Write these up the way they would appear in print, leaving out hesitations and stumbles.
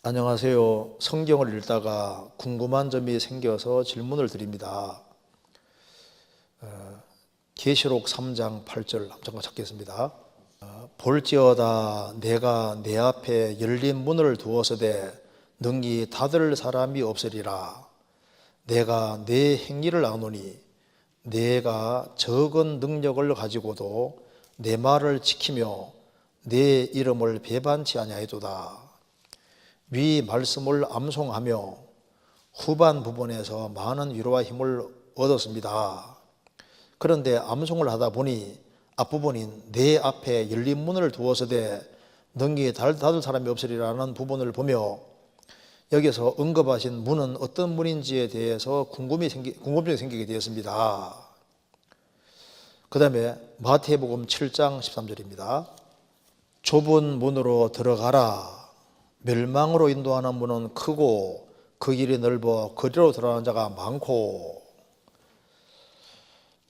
안녕하세요. 성경을 읽다가 궁금한 점이 생겨서 질문을 드립니다. 계시록 3장 8절 잠깐 찾겠습니다. 볼지어다 내가 내 앞에 열린 문을 두었으되 능히 닫을 사람이 없으리라. 내가 내 행위를 아노니 내가 적은 능력을 가지고도 내 말을 지키며 내 이름을 배반치 아니하였도다. 위 말씀을 암송하며 후반 부분에서 많은 위로와 힘을 얻었습니다. 그런데 암송을 하다 보니 앞부분인 내 앞에 열린 문을 두었으되 능히 닫을 사람이 없으리라는 부분을 보며 여기서 언급하신 문은 어떤 문인지에 대해서 궁금증이 생기게 되었습니다. 그 다음에 마태복음 7장 13절입니다. 좁은 문으로 들어가라. 멸망으로 인도하는 문은 크고 그 길이 넓어 그리로 들어가는 자가 많고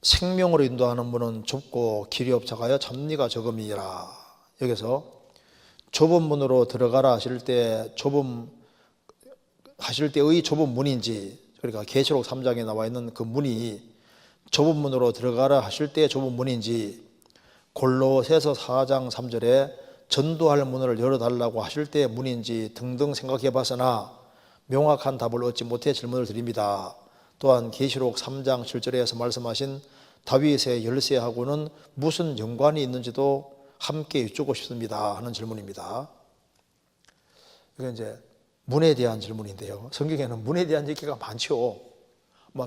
생명으로 인도하는 문은 좁고 길이 없자가여 잡니가 적음이라. 여기서 좁은 문으로 들어가라 하실 때의 좁은 문인지, 그러니까 계시록 3장에 나와 있는 그 문이 좁은 문으로 들어가라 하실 때의 좁은 문인지, 골로새서 4장 3절에 전도할 문을 열어달라고 하실 때의 문인지 등등 생각해 봤으나 명확한 답을 얻지 못해 질문을 드립니다. 또한 계시록 3장 7절에서 말씀하신 다윗의 열쇠하고는 무슨 연관이 있는지도 함께 여쭙고 싶습니다 하는 질문입니다. 이건 이제 문에 대한 질문인데요. 성경에는 문에 대한 얘기가 많죠.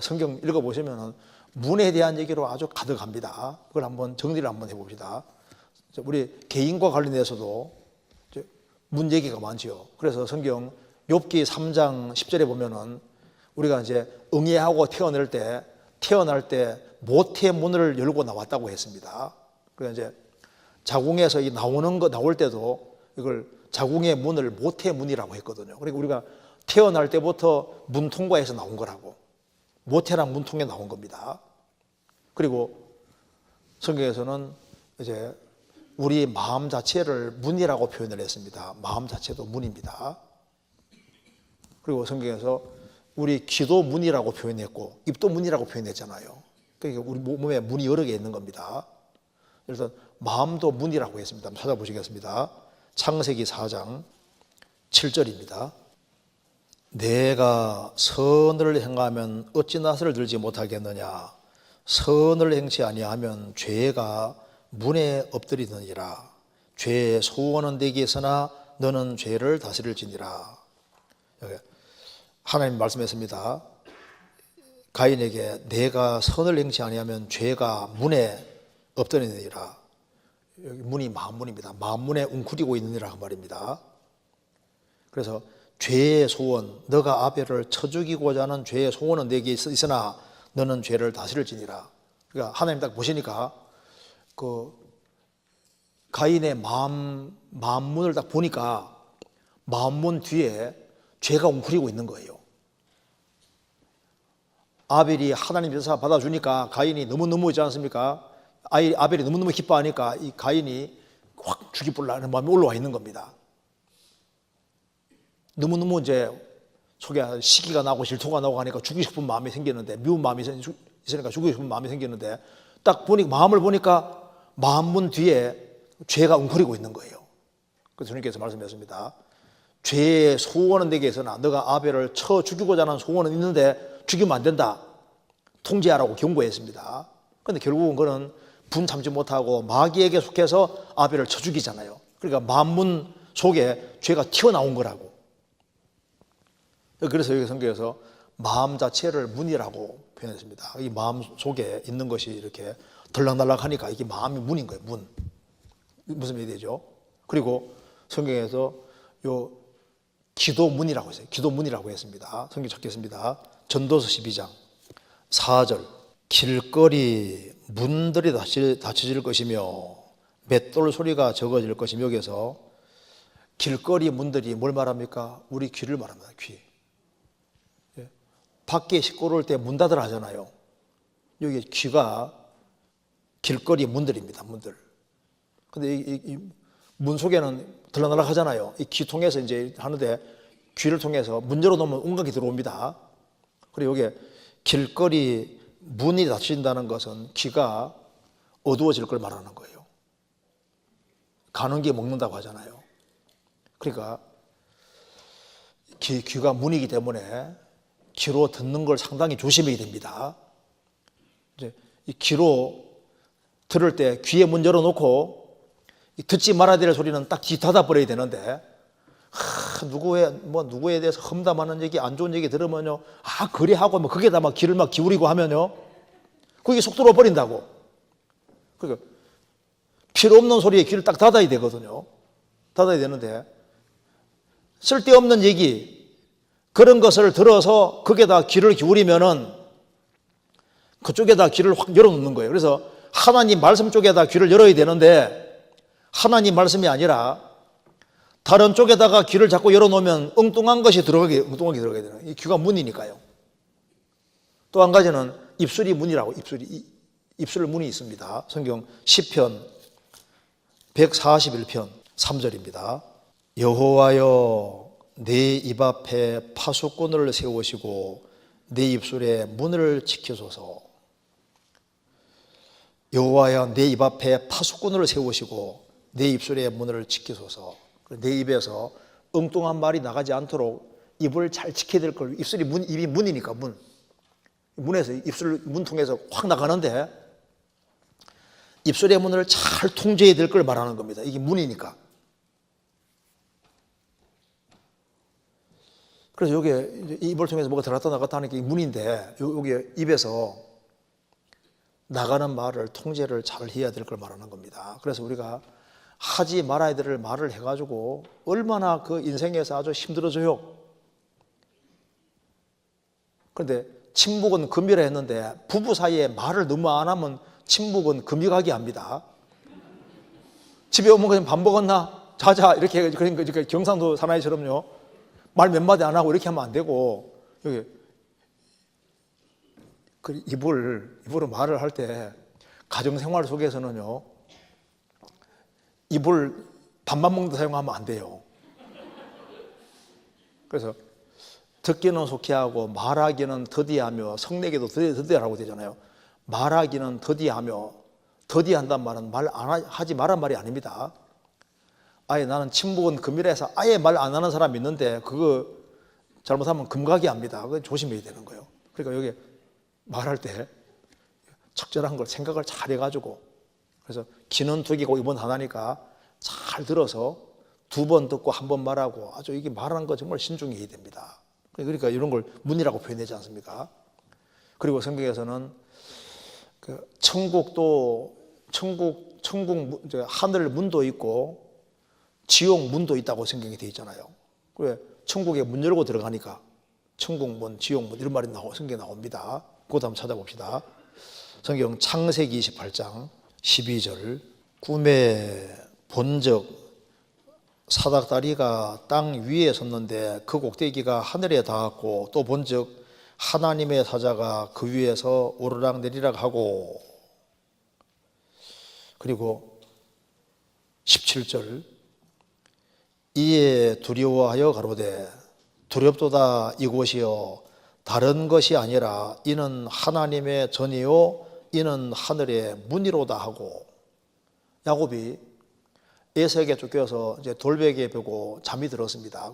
성경 읽어보시면 문에 대한 얘기로 아주 가득합니다. 그걸 한번 정리를 한번 해봅시다. 우리 개인과 관련해서도 문 얘기가 많지요. 그래서 성경 욥기 3장 10절에 보면은 우리가 이제 응애하고 태어날 때 모태 문을 열고 나왔다고 했습니다. 그래서 이제 자궁에서 나올 때도 이걸 자궁의 문을 모태 문이라고 했거든요. 그리고 우리가 태어날 때부터 문 통과해서 나온 거라고, 모태란 문 통해 나온 겁니다. 그리고 성경에서는 이제 우리 마음 자체를 문이라고 표현을 했습니다. 마음 자체도 문입니다. 그리고 성경에서 우리 귀도 문이라고 표현했고 입도 문이라고 표현했잖아요. 그러니까 우리 몸에 문이 여러 개 있는 겁니다. 그래서 마음도 문이라고 했습니다. 한번 찾아보시겠습니다. 창세기 4장 7절입니다. 내가 선을 행하면 어찌 낫을 들지 못하겠느냐. 선을 행치 아니하면 죄가 문에 엎드리느니라. 죄의 소원은 내게 있으나 너는 죄를 다스릴지니라. 하나님 말씀했습니다. 가인에게 내가 선을 행치 아니하면 죄가 문에 엎드리느니라. 여기 문이 마음문입니다. 마음문에 웅크리고 있느니라 그 말입니다. 그래서 죄의 소원, 너가 아벨을 쳐 죽이고자 하는 죄의 소원은 내게 있으나 너는 죄를 다스릴지니라. 그러니까 하나님 딱 보시니까 그 가인의 마음문을 딱 보니까 마음문 뒤에 죄가 웅크리고 있는 거예요. 아벨이 하나님 제사 받아주니까 가인이 너무너무 있지 않습니까? 아벨이 너무너무 기뻐하니까 이 가인이 확 죽이보려는 마음이 올라와 있는 겁니다. 너무너무 이제 속에 시기가 나고 질투가 나고 하니까 죽이고 싶은 마음이 생겼는데, 미운 마음이 있으니까 죽이고 싶은 마음이 생겼는데, 딱 마음을 보니까 마음문 뒤에 죄가 웅크리고 있는 거예요. 그래서 주님께서 말씀하셨습니다. 죄의 소원은 내게 있으나 너가 아벨을 쳐 죽이고자 하는 소원은 있는데 죽이면 안 된다. 통제하라고 경고했습니다. 그런데 결국은 그는 분 참지 못하고 마귀에게 속해서 아벨을 쳐 죽이잖아요. 그러니까 마음문 속에 죄가 튀어나온 거라고. 그래서 여기 성경에서 마음 자체를 문이라고 표현했습니다. 이 마음 속에 있는 것이 이렇게 들락날락하니까 이게 마음이 문인 거예요. 문. 무슨 말이 되죠? 그리고 성경에서 요 기도문이라고 했어요. 기도문이라고 했습니다. 성경 찾겠습니다. 전도서 12장 4절. 길거리 문들이 닫혀질 것이며 맷돌 소리가 적어질 것이며, 여기서 길거리 문들이 뭘 말합니까? 우리 귀를 말합니다. 귀. 밖에 시끄러울 때 문 닫으라 하잖아요. 여기 귀가 길거리 문들입니다. 문들. 근데 이 문 속에는 들락날락 하잖아요. 이 귀 통해서 이제 하는데 귀를 통해서 문 열어놓으면 온갖 게 들어옵니다. 그리고 여기에 길거리 문이 닫힌다는 것은 귀가 어두워질 걸 말하는 거예요. 가는 게 먹는다고 하잖아요. 그러니까 귀가 문이기 때문에 귀로 듣는 걸 상당히 조심해야 됩니다. 이제 이 귀로 들을 때 귀에 문 열어놓고 듣지 말아야 될 소리는 딱 귀 닫아버려야 되는데, 누구에 대해서 험담하는 얘기, 안 좋은 얘기 들으면요, 그래 하고 뭐 그게 다 막 귀를 막 기울이고 하면요, 그게 속 들어버린다고. 그러니까 필요 없는 소리에 귀를 딱 닫아야 되거든요. 닫아야 되는데, 쓸데없는 얘기, 그런 것을 들어서 거기에다 귀를 기울이면은 그쪽에다 귀를 확 열어놓는 거예요. 그래서 하나님 말씀 쪽에다 귀를 열어야 되는데, 하나님 말씀이 아니라 다른 쪽에다가 귀를 자꾸 열어놓으면 엉뚱한 것이 엉뚱하게 들어가게 되는, 이 귀가 문이니까요. 또 한 가지는 입술이 문이라고, 입술 문이 있습니다. 성경 시편 141편 3절입니다. 여호와여, 내 입 앞에 파수꾼을 세우시고 내 입술에 문을 지키소서. 여호와여, 내 입 앞에 파수꾼을 세우시고 내 입술에 문을 지키소서. 내 입에서 엉뚱한 말이 나가지 않도록 입을 잘 지켜야 될 걸. 입이 문이니까 문. 문에서 입술 문 통해서 확 나가는데 입술의 문을 잘 통제해야 될 걸 말하는 겁니다. 이게 문이니까. 그래서 여기에 입을 통해서 뭐가 들어갔다 나갔다 하는 게 문인데, 여기 입에서 나가는 말을 통제를 잘 해야 될 걸 말하는 겁니다. 그래서 우리가 하지 말아야 될 말을 해가지고 얼마나 그 인생에서 아주 힘들어져요. 그런데 침묵은 금이라 했는데 부부 사이에 말을 너무 안 하면 침묵은 금이가게 합니다. 집에 오면 그냥 밥 먹었나? 자자 이렇게. 그러니까 경상도 사나이처럼요, 말 몇 마디 안 하고 이렇게 하면 안 되고, 여기 그 입으로 말을 할 때 가정생활 속에서는요, 입을 밥만 먹는다 사용하면 안 돼요. 그래서 듣기는 속히 하고 말하기는 더디하며 성내기도 더디하라고 되잖아요. 말하기는 더디하며, 더디한단 말은 하지 말란 말이 아닙니다. 아예 나는 침묵은 금이라 해서 아예 말 안 하는 사람이 있는데 그거 잘못하면 금가게 합니다. 그거 조심해야 되는 거예요. 그러니까 여기 말할 때 적절한 걸 생각을 잘 해가지고, 그래서 귀는 두 개고 입은 하나니까 잘 들어서 두 번 듣고 한 번 말하고, 아주 이게 말하는 거 정말 신중히 해야 됩니다. 그러니까 이런 걸 문이라고 표현하지 않습니까? 그리고 성경에서는 그 하늘 문도 있고 지옥 문도 있다고 성경에 되어 있잖아요. 왜? 천국에 문 열고 들어가니까 천국 문, 지옥 문 이런 말이 성경에 나옵니다. 그것도 한번 찾아봅시다. 성경 창세기 28장 12절. 꿈에 본적 사닥다리가 땅 위에 섰는데 그 꼭대기가 하늘에 닿았고, 또 본적 하나님의 사자가 그 위에서 오르락 내리락 하고. 그리고 17절. 이에 두려워하여 가로되 두렵도다 이곳이여, 다른 것이 아니라 이는 하나님의 전이요 이는 하늘의 문이로다 하고. 야곱이 에서에게 쫓겨서 이제 돌베개에 베고 잠이 들었습니다.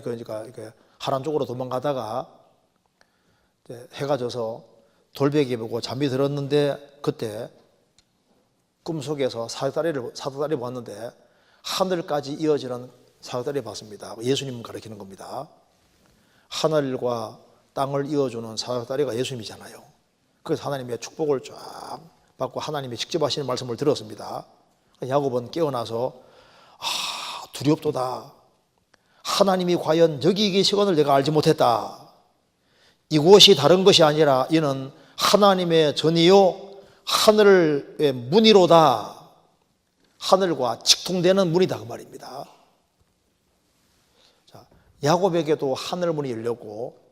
그러니까 하란 쪽으로 도망가다가 이제 해가 져서 돌베개에 베고 잠이 들었는데, 그때 꿈속에서 사닥다리를 봤는데 하늘까지 이어지는 사닥다리를 봤습니다. 예수님을 가리키는 겁니다. 하늘과 땅을 이어주는 사닥다리가 예수님이잖아요. 그래서 하나님의 축복을 쫙 받고 하나님이 직접 하시는 말씀을 들었습니다. 야곱은 깨어나서 두렵도다. 하나님이 과연 여기 계시건을 내가 알지 못했다. 이곳이 다른 것이 아니라 이는 하나님의 전이요 하늘의 문이로다. 하늘과 직통되는 문이다 그 말입니다. 자, 야곱에게도 하늘 문이 열렸고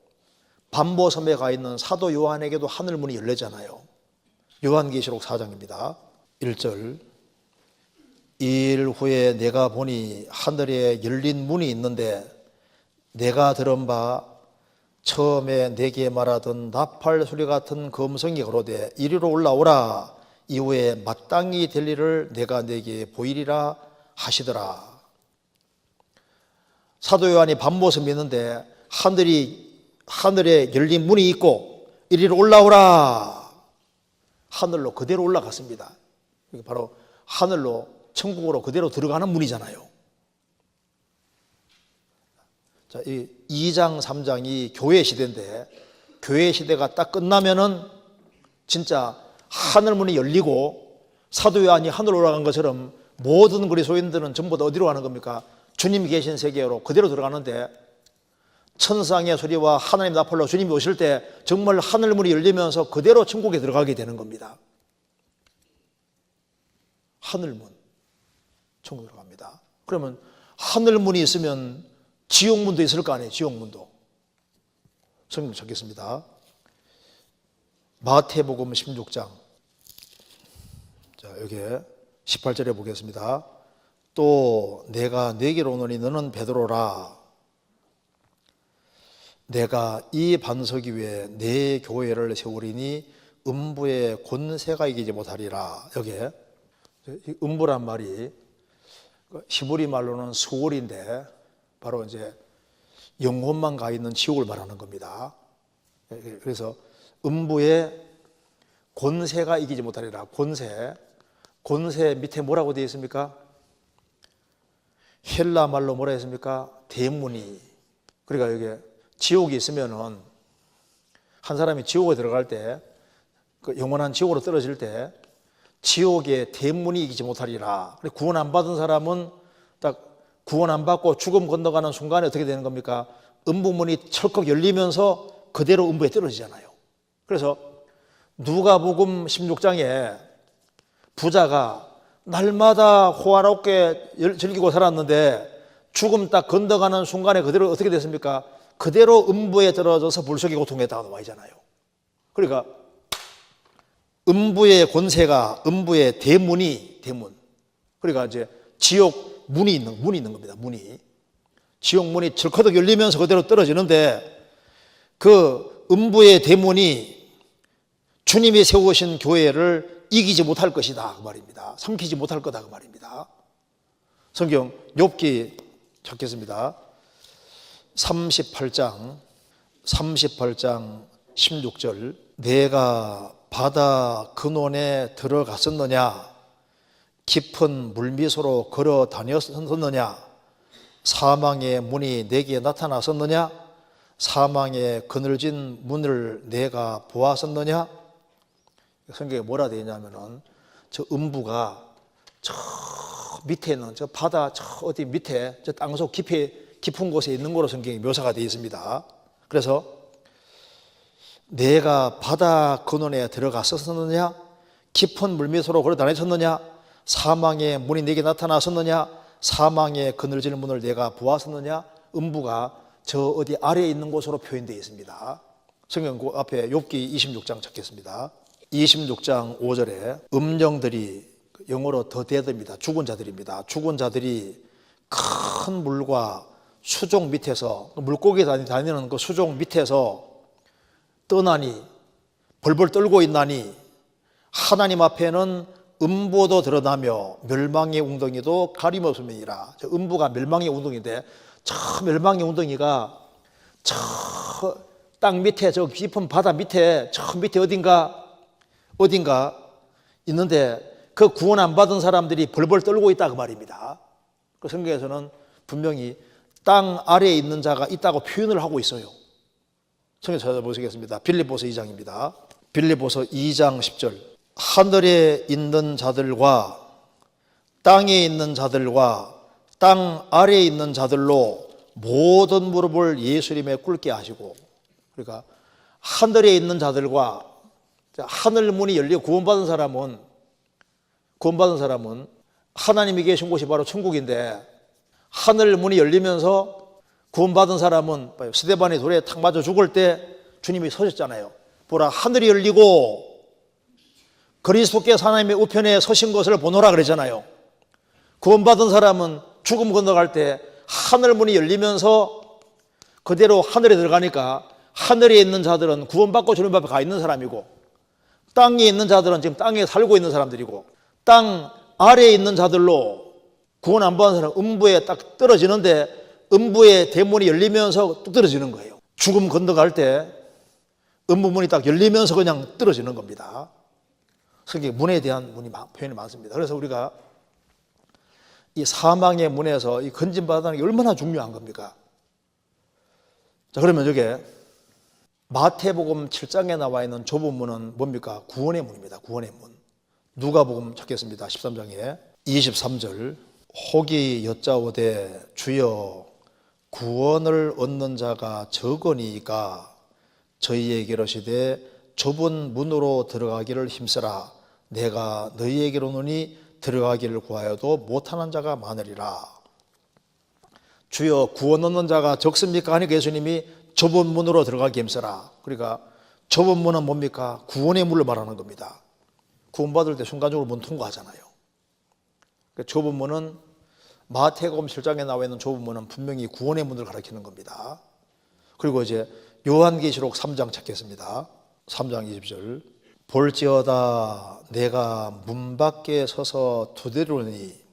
반보섬에 가 있는 사도 요한에게도 하늘 문이 열렸잖아요. 요한계시록 4장입니다. 1절. 이 일 후에 내가 보니 하늘에 열린 문이 있는데 내가 들은 바 처음에 내게 말하던 나팔 소리 같은 그 음성이 가로되 이리로 올라오라. 이후에 마땅히 될 일을 내가 내게 보이리라 하시더라. 사도 요한이 밤모습 믿는데 하늘에 열린 문이 있고 이리로 올라오라. 하늘로 그대로 올라갔습니다. 이게 바로 하늘로 천국으로 그대로 들어가는 문이잖아요. 자, 이 2장 3장이 교회 시대인데 교회 시대가 딱 끝나면은 진짜 하늘 문이 열리고 사도 요한이 하늘로 올라간 것처럼 모든 그리스도인들은 전부 다 어디로 가는 겁니까? 주님이 계신 세계로 그대로 들어가는데 천상의 소리와 하나님 나팔로 주님이 오실 때 정말 하늘 문이 열리면서 그대로 천국에 들어가게 되는 겁니다. 하늘문, 천국에 들어갑니다. 그러면 하늘문이 있으면 지옥문도 있을 거 아니에요. 지옥문도. 성경 찾겠습니다. 마태복음 16장. 자, 여기 18절에 보겠습니다. 또 내가 네게로 오노니 너는 베드로라. 내가 이 반석 위에 내 교회를 세우리니 음부의 권세가 이기지 못하리라. 여기에 음부란 말이 히브리 말로는 수월인데 바로 이제 영혼만 가 있는 지옥을 말하는 겁니다. 그래서 음부의 권세가 이기지 못하리라. 권세 밑에 뭐라고 되어 있습니까? 헬라 말로 뭐라 했습니까? 대문이. 그러니까 여기 지옥이 있으면은 한 사람이 지옥에 들어갈 때 그 영원한 지옥으로 떨어질 때 지옥의 대문이 이기지 못하리라. 구원 안 받은 사람은 딱 구원 안 받고 죽음 건너가는 순간에 어떻게 되는 겁니까? 음부문이 철컥 열리면서 그대로 음부에 떨어지잖아요. 그래서 누가복음 16장에 부자가 날마다 호화롭게 즐기고 살았는데 죽음 딱 건너가는 순간에 그대로 어떻게 됐습니까? 그대로 음부에 떨어져서 불속의 고통에다가 나와 있잖아요. 그러니까 음부의 권세가 음부의 대문. 그러니까 이제 지옥 문이 있는 겁니다. 문이. 지옥 문이 철커덕 열리면서 그대로 떨어지는데 그 음부의 대문이 주님이 세우신 교회를 이기지 못할 것이다 그 말입니다. 삼키지 못할 거다 그 말입니다. 성경 욥기 찾겠습니다. 38장 16절. 내가 바다 근원에 들어갔었느냐? 깊은 물미소로 걸어 다녔었느냐? 사망의 문이 내게 나타났었느냐? 사망의 그늘진 문을 내가 보았었느냐? 성경에 뭐라 되어 있냐면은 저 음부가 저 밑에 있는 저 바다 저 어디 밑에 저 땅속 깊은 곳에 있는 거로 성경이 묘사가 되어 있습니다. 그래서 내가 바다 근원에 들어갔었느냐? 깊은 물미소로 걸어 다녔었느냐? 사망의 문이 내게 나타났었느냐? 사망의 그늘지는 문을 내가 보았었느냐? 음부가 저 어디 아래에 있는 곳으로 표현되어 있습니다. 성경 그 앞에 욥기 26장 찾겠습니다. 26장 5절에 음령들이 영어로 더 데드입니다. 죽은 자들입니다. 죽은 자들이 큰 물과 수족 밑에서 물고기 다니는 그 수족 밑에서 떠나니 벌벌 떨고 있나니 하나님 앞에는 음부도 드러나며 멸망의 웅덩이도 가림없음이니라. 음부가 멸망의 웅덩이인데 저 멸망의 웅덩이가 저 땅 밑에 저 깊은 바다 밑에 저 밑에 어딘가 있는데 그 구원 안 받은 사람들이 벌벌 떨고 있다 그 말입니다. 그 성경에서는 분명히 땅 아래에 있는 자가 있다고 표현을 하고 있어요. 성경 찾아보시겠습니다. 빌립보서 2장입니다. 빌립보서 2장 10절. 하늘에 있는 자들과 땅에 있는 자들과 땅 아래에 있는 자들로 모든 무릎을 예수님에 꿇게 하시고, 그러니까 하늘에 있는 자들과 하늘 문이 열려 구원받은 사람은 하나님이 계신 곳이 바로 천국인데 하늘 문이 열리면서 구원받은 사람은 스데반이 돌에 탁 맞아 죽을 때 주님이 서셨잖아요. 보라 하늘이 열리고 그리스도께서 하나님의 우편에 서신 것을 보노라 그랬잖아요. 구원받은 사람은 죽음 건너갈 때 하늘 문이 열리면서 그대로 하늘에 들어가니까 하늘에 있는 자들은 구원받고 주님 앞에 가 있는 사람이고, 땅에 있는 자들은 지금 땅에 살고 있는 사람들이고, 땅 아래에 있는 자들로 구원 안 받은 사람은 음부에 딱 떨어지는데 음부의 대문이 열리면서 뚝 떨어지는 거예요. 죽음 건너갈 때 음부문이 딱 열리면서 그냥 떨어지는 겁니다. 성경 문에 대한 표현이 많습니다. 그래서 우리가 이 사망의 문에서 이 건진받는 게 얼마나 중요한 겁니까? 자, 그러면 여기 마태복음 7장에 나와 있는 좁은 문은 뭡니까? 구원의 문입니다. 구원의 문. 누가복음 찾겠습니다. 13장에 23절. 혹이 여짜오되 주여 구원을 얻는 자가 적으니까 저희에게 이르시되 좁은 문으로 들어가기를 힘쓰라. 내가 너희에게로 오노니 들어가기를 구하여도 못하는 자가 많으리라. 주여 구원 얻는 자가 적습니까? 하니까 예수님이 좁은 문으로 들어가기 힘쓰라. 그러니까 좁은 문은 뭡니까? 구원의 문을 말하는 겁니다. 구원받을 때 순간적으로 문 통과하잖아요. 그러니까 좁은 문은 마태복음 7장에 나와 있는 좁은 문은 분명히 구원의 문을 가리키는 겁니다. 그리고 이제 요한계시록 3장 찾겠습니다. 3장 20절. 볼지어다 내가 문 밖에 서서 두드리니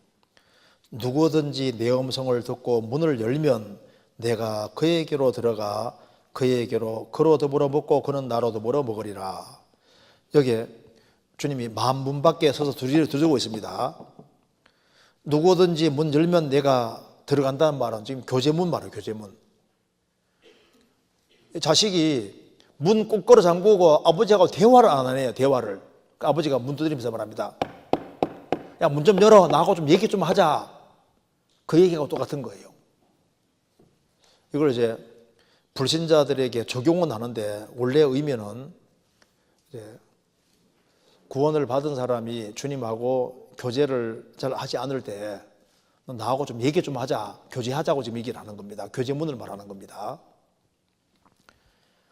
누구든지 내 음성을 듣고 문을 열면 내가 그에게로 들어가 그에게로 그로 더불어 먹고 그는 나로 더불어 먹으리라. 여기에 주님이 문 밖에 서서 두드리고 있습니다. 누구든지 문 열면 내가 들어간다는 말은 지금 교제문 말이에요. 교제문. 자식이 문 꼭 걸어 잠그고 아버지하고 대화를 안 하네요. 대화를. 그러니까 아버지가 문 두드리면서 말합니다. 야, 문 좀 열어. 나하고 좀 얘기 좀 하자. 그 얘기하고 똑같은 거예요. 이걸 이제 불신자들에게 적용은 하는데 원래 의미는 이제 구원을 받은 사람이 주님하고 교제를 잘 하지 않을 때 나하고 좀 얘기 좀 하자. 교제하자고 지금 얘기를 하는 겁니다. 교제문을 말하는 겁니다.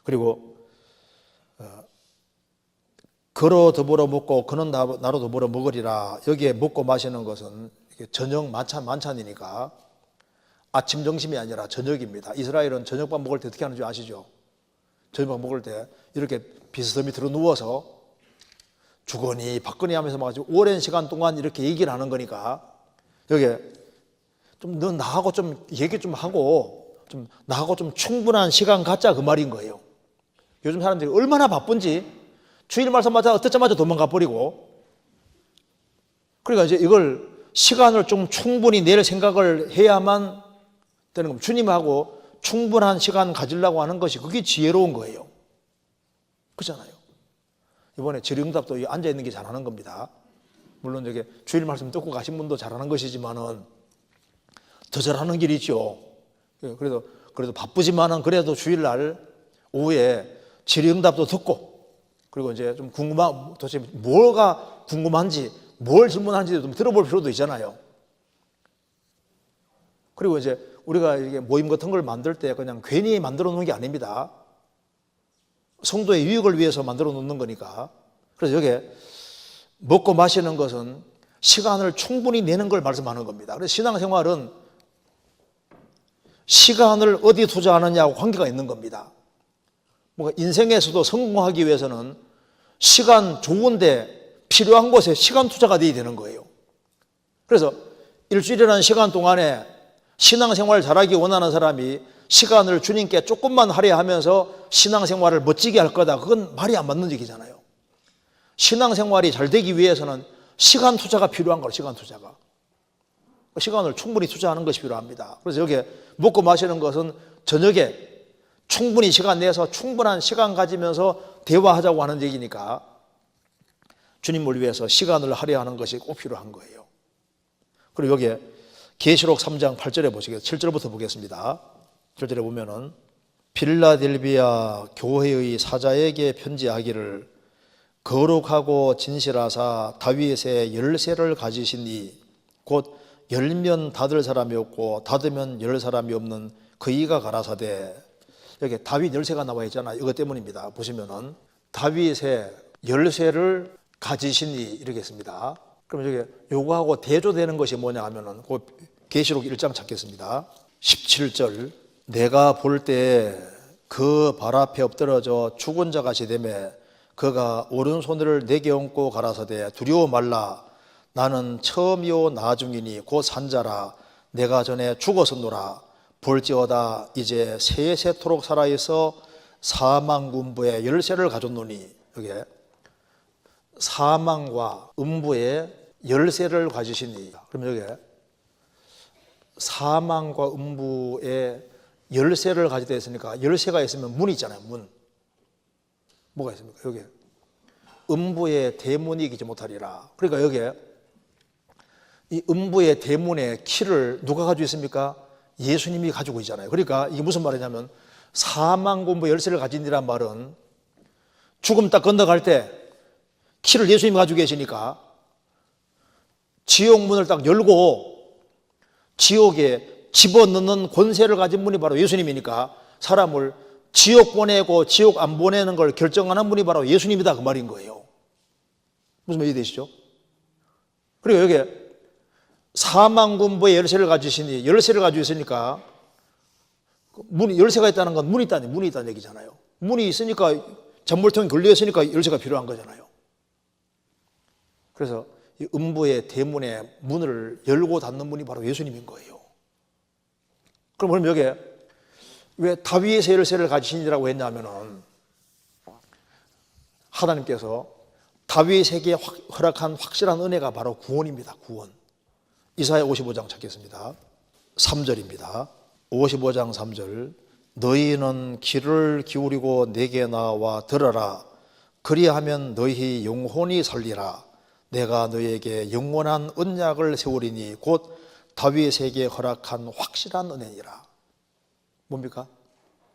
그리고 그로 더불어 먹고 그는 나로 더불어 먹으리라. 여기에 먹고 마시는 것은 저녁 만찬이니까 아침 점심이 아니라 저녁입니다. 이스라엘은 저녁밥 먹을 때 어떻게 하는지 아시죠? 저녁밥 먹을 때 이렇게 비스듬히 들어 누워서 주거니 받거니 하면서 막 오랜 시간 동안 이렇게 얘기를 하는 거니까 여기에 좀 너 나하고 좀 얘기 좀 하고 좀 나하고 좀 충분한 시간 갖자 그 말인 거예요. 요즘 사람들이 얼마나 바쁜지 주일 말씀마다 듣자마자 도망가 버리고, 그러니까 이제 이걸 시간을 좀 충분히 낼 생각을 해야만 되는 겁니다. 주님하고 충분한 시간 가지려고 하는 것이 그게 지혜로운 거예요. 그렇잖아요. 이번에 질의응답도 앉아있는 게 잘하는 겁니다. 물론 저게 주일 말씀 듣고 가신 분도 잘하는 것이지만은 더 잘하는 길이 있죠. 그래도 바쁘지만은 그래도 주일날 오후에 질의응답도 듣고, 그리고 이제 좀 도대체 뭐가 궁금한지, 뭘 질문하는지 좀 들어볼 필요도 있잖아요. 그리고 이제 우리가 이게 모임 같은 걸 만들 때 그냥 괜히 만들어 놓은 게 아닙니다. 성도의 유익을 위해서 만들어 놓는 거니까. 그래서 여기에 먹고 마시는 것은 시간을 충분히 내는 걸 말씀하는 겁니다. 그래서 신앙생활은 시간을 어디 투자하느냐하고 관계가 있는 겁니다. 뭔가 인생에서도 성공하기 위해서는 시간 좋은데 필요한 곳에 시간 투자가 돼야 되는 거예요. 그래서 일주일이라는 시간 동안에 신앙생활을 잘하기 원하는 사람이 시간을 주님께 조금만 하려 하면서 신앙생활을 멋지게 할 거다. 그건 말이 안 맞는 얘기잖아요. 신앙생활이 잘 되기 위해서는 시간 투자가 필요한 거예요. 시간 투자가. 시간을 충분히 투자하는 것이 필요합니다. 그래서 여기에 먹고 마시는 것은 저녁에 충분히 시간 내서 충분한 시간 가지면서 대화하자고 하는 얘기니까 주님을 위해서 시간을 할애하는 것이 꼭 필요한 거예요. 그리고 여기에 계시록 3장 8절에 보시겠습니다. 7절부터 보겠습니다. 7절에 보면은 빌라델비아 교회의 사자에게 편지하기를 거룩하고 진실하사 다윗의 열쇠를 가지시니 곧 열면 닫을 사람이 없고 닫으면 열 사람이 없는 그이가 가라사대. 여기 다윗 열쇠가 나와 있잖아요. 이것 때문입니다. 보시면은 다윗의 열쇠를 가지시니 이렇게 했습니다. 그럼 여기 요거하고 대조되는 것이 뭐냐 하면은 그 계시록 1장 찾겠습니다. 17절 내가 볼 때 그 발 앞에 엎드러져 죽은 자 같이 되매 그가 오른손을 내게 얹고 가라사대 두려워 말라 나는 처음이요 나중이니 곧 산자라 내가 전에 죽었었노라 볼지어다 이제 세세토록 살아있어 사망군부의 열쇠를 가졌노니 여기에 사망과 음부의 열쇠를 가지시니 그럼 여기에 사망과 음부의 열쇠를 가지게 했으니까 열쇠가 있으면 문이 있잖아요. 문. 뭐가 있습니까? 여기 음부의 대문이 이기지 못하리라. 그러니까 여기에 이 음부의 대문의 키를 누가 가지고 있습니까? 예수님이 가지고 있잖아요. 그러니까 이게 무슨 말이냐면 사망군부 열쇠를 가진이란 말은 죽음 딱 건너갈 때 키를 예수님이 가지고 계시니까 지옥 문을 딱 열고 지옥에 집어넣는 권세를 가진 분이 바로 예수님이니까 사람을 지옥 보내고 지옥 안 보내는 걸 결정하는 분이 바로 예수님이다 그 말인 거예요. 무슨 말이 되시죠? 그리고 여기 사망군부의 열쇠를 가지시니 열쇠를 가지고 있으니까 문이 열쇠가 있다는 건 문이 있다는 얘기잖아요. 문이 있으니까 잔물통이 걸려 있으니까 열쇠가 필요한 거잖아요. 그래서 이 음부의 대문의 문을 열고 닫는 분이 바로 예수님인 거예요. 그럼 여기에 왜 다윗의 열쇠를 가지시니라고 했냐면은 하나님께서 다윗에게 허락한 확실한 은혜가 바로 구원입니다. 구원. 이사야 55장 찾겠습니다. 3절입니다. 55장 3절 너희는 귀를 기울이고 내게 나와 들어라 그리하면 너희 영혼이 살리라 내가 너희에게 영원한 언약을 세우리니 곧 다윗에게 허락한 확실한 은혜니라. 뭡니까?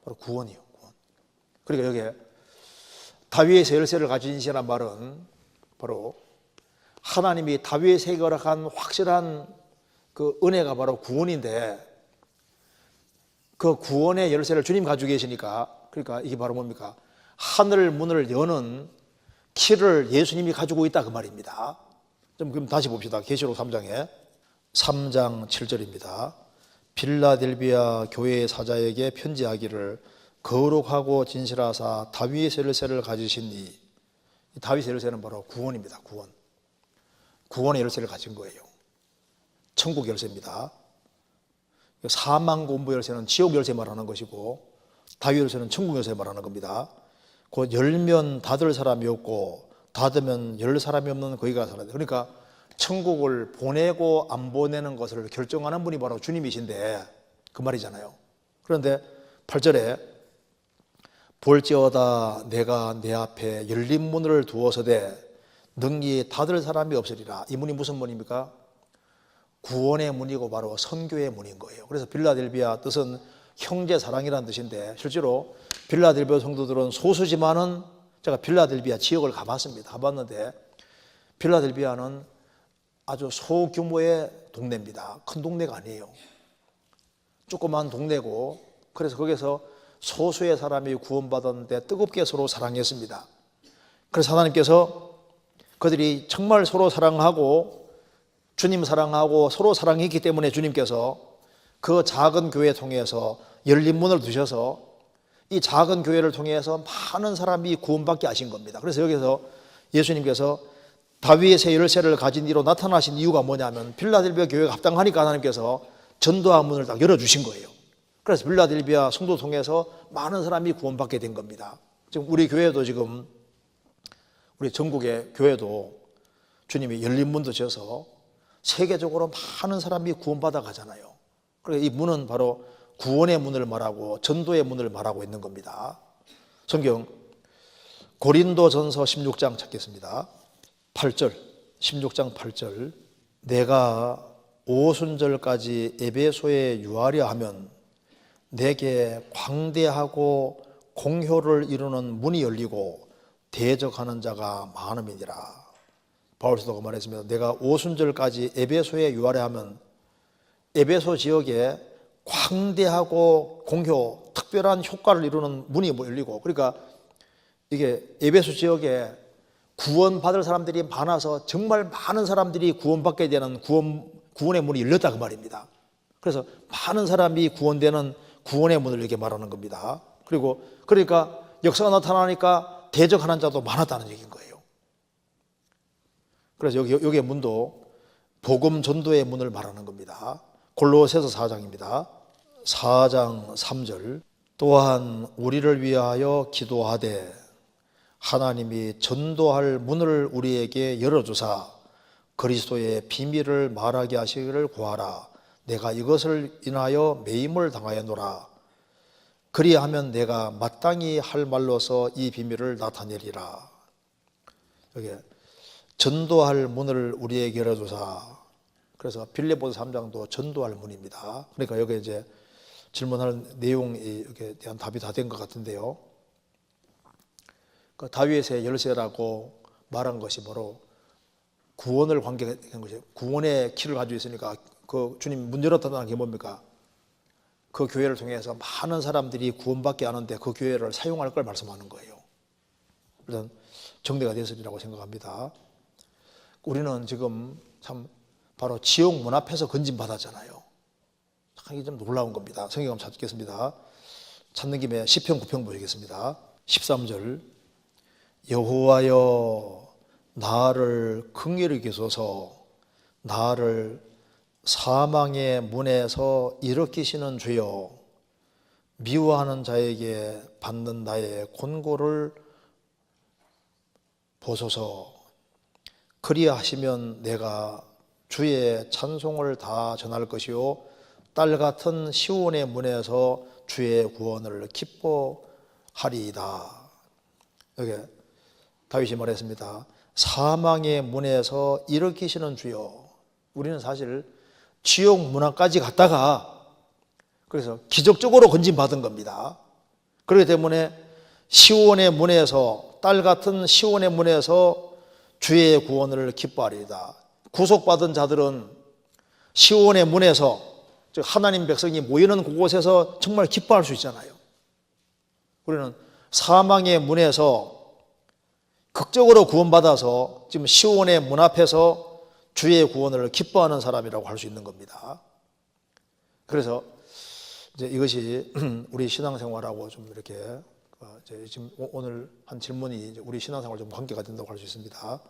바로 구원이요. 구원. 그러니까 여기에 다윗의 열쇠를 가진 시란 말은 바로 하나님이 다윗에게 허락한 확실한 그 은혜가 바로 구원인데 그 구원의 열쇠를 주님 가지고 계시니까 그러니까 이게 바로 뭡니까? 하늘 문을 여는 키를 예수님이 가지고 있다 그 말입니다. 좀 그럼 다시 봅시다. 계시록 3장에 3장 7절입니다. 빌라델비아 교회의 사자에게 편지하기를 거룩하고 진실하사 다윗의 열쇠를 가지시니 다윗의 열쇠는 바로 구원입니다. 구원. 구원의 열쇠를 가진 거예요. 천국 열쇠입니다. 사망군부 열쇠는 지옥 열쇠 말하는 것이고 다윗 열쇠는 천국 열쇠 말하는 겁니다. 곧 열면 닫을 사람이 없고 닫으면 열 사람이 없는 거기가 살아야 돼. 그러니까 천국을 보내고 안 보내는 것을 결정하는 분이 바로 주님이신데 그 말이잖아요. 그런데 8절에 볼지어다 내가 내 앞에 열린 문을 두어서되 능히 닫을 사람이 없으리라. 이 문이 무슨 문입니까? 구원의 문이고 바로 선교의 문인 거예요. 그래서 빌라델비아 뜻은 형제 사랑이라는 뜻인데 실제로 빌라델비아 성도들은 소수지만은 제가 빌라델비아 지역을 가봤는데 빌라델비아는 아주 소규모의 동네입니다. 큰 동네가 아니에요. 조그만 동네고 그래서 거기서 소수의 사람이 구원받았는데 뜨겁게 서로 사랑했습니다. 그래서 하나님께서 그들이 정말 서로 사랑하고 주님 사랑하고 서로 사랑했기 때문에 주님께서 그 작은 교회 통해서 열린 문을 두셔서 이 작은 교회를 통해서 많은 사람이 구원받게 하신 겁니다. 그래서 여기서 예수님께서 다윗의 열쇠를 가진 이로 나타나신 이유가 뭐냐면 빌라델비아 교회가 합당하니까 하나님께서 전도의 문을 딱 열어주신 거예요. 그래서 빌라델비아 성도 통해서 많은 사람이 구원받게 된 겁니다. 지금 우리 교회도 지금 우리 전국의 교회도 주님이 열린 문도 지어서 세계적으로 많은 사람이 구원받아 가잖아요. 그래서 이 문은 바로 구원의 문을 말하고 전도의 문을 말하고 있는 겁니다. 성경 고린도전서 16장 찾겠습니다. 8절 16장 8절 내가 오순절까지 에베소에 유하려 하면 내게 광대하고 공효를 이루는 문이 열리고 대적하는 자가 많음이니라. 바울 사도가 말했습니다. 내가 오순절까지 에베소에 유하려 하면 에베소 지역에 광대하고 공효, 특별한 효과를 이루는 문이 열리고 그러니까 이게 에베소 지역에 구원받을 사람들이 많아서 정말 많은 사람들이 구원받게 되는 구원의 문이 열렸다 그 말입니다. 그래서 많은 사람이 구원되는 구원의 문을 이렇게 말하는 겁니다. 그리고 그러니까 역사가 나타나니까 대적하는 자도 많았다는 얘기인 거예요. 그래서 여기의 문도 복음 전도의 문을 말하는 겁니다. 골로새서 4장입니다. 4장 3절. 또한 우리를 위하여 기도하되 하나님이 전도할 문을 우리에게 열어주사 그리스도의 비밀을 말하게 하시기를 구하라. 내가 이것을 인하여 매임을 당하였노라. 그리하면 내가 마땅히 할 말로서 이 비밀을 나타내리라. 여기 전도할 문을 우리에게 열어주사. 그래서 빌립보서 3장도 전도할 문입니다. 그러니까 여기 이제 질문할 내용에 대한 답이 다 된 것 같은데요. 그 다윗의 열쇠라고 말한 것이 바로 구원을 관계한 것이에요. 구원의 키를 가지고 있으니까 그 주님 문 열었다는 게 뭡니까? 그 교회를 통해서 많은 사람들이 구원받게 하는데 그 교회를 사용할 걸 말씀하는 거예요. 그래서 정대가 됐으리라고 생각합니다. 우리는 지금 참 바로 지옥 문 앞에서 건진받았잖아요. 참 이게 좀 놀라운 겁니다. 성경 한번 찾겠습니다. 찾는 김에 시편 9편 보시겠습니다. 13절. 여호와여 나를 긍휼히 여기소서. 나를 사망의 문에서 일으키시는 주여. 미워하는 자에게 받는 나의 곤고를 보소서. 그리하시면 내가 주의 찬송을 다 전할 것이요 딸 같은 시온의 문에서 주의 구원을 기뻐하리이다. 여기 다윗이 말했습니다. 사망의 문에서 일으키시는 주여. 우리는 사실 지옥 문 앞까지 갔다가 그래서 기적적으로 건진받은 겁니다. 그렇기 때문에 시온의 문에서 딸 같은 시온의 문에서 주의 구원을 기뻐하리이다. 구속받은 자들은 시온의 문에서 즉 하나님 백성이 모이는 그곳에서 정말 기뻐할 수 있잖아요. 우리는 사망의 문에서 극적으로 구원받아서 지금 시온의 문 앞에서 주의 구원을 기뻐하는 사람이라고 할 수 있는 겁니다. 그래서 이제 이것이 우리 신앙생활하고 좀 이렇게 지금 오늘 한 질문이 우리 신앙생활 좀 관계가 된다고 할 수 있습니다.